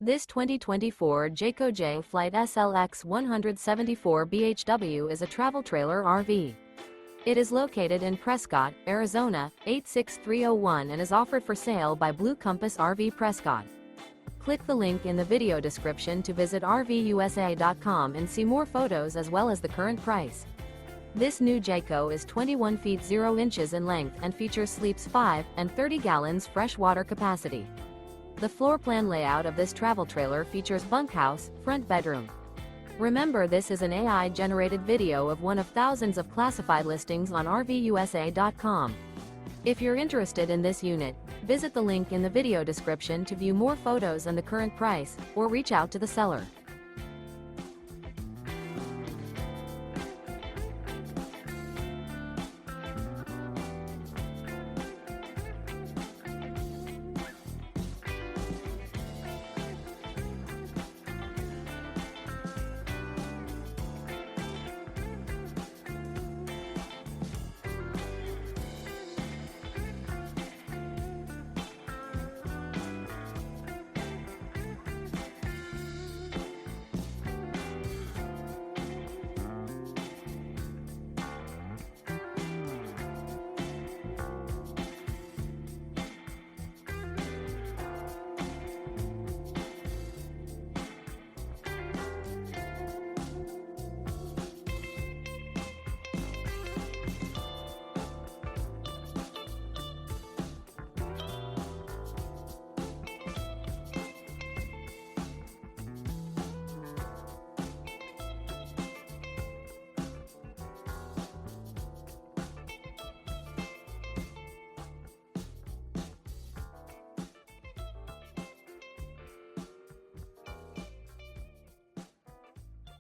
This 2024 Jayco Jay Flight SLX 174 bhw is a travel trailer RV. It is located in Prescott, Arizona, 86301 and is offered for sale by Blue Compass RV Prescott. Click the link in the video description to visit RVUSA.com and see more photos as well as the current price. This new Jayco is 21 feet 0 inches in length and features sleeps 5 and 30 gallons fresh water capacity. The floor plan layout of this travel trailer features bunkhouse, front bedroom. Remember, this is an AI-generated video of one of thousands of classified listings on RVUSA.com. If you're interested in this unit, visit the link in the video description to view more photos and the current price, or reach out to the seller.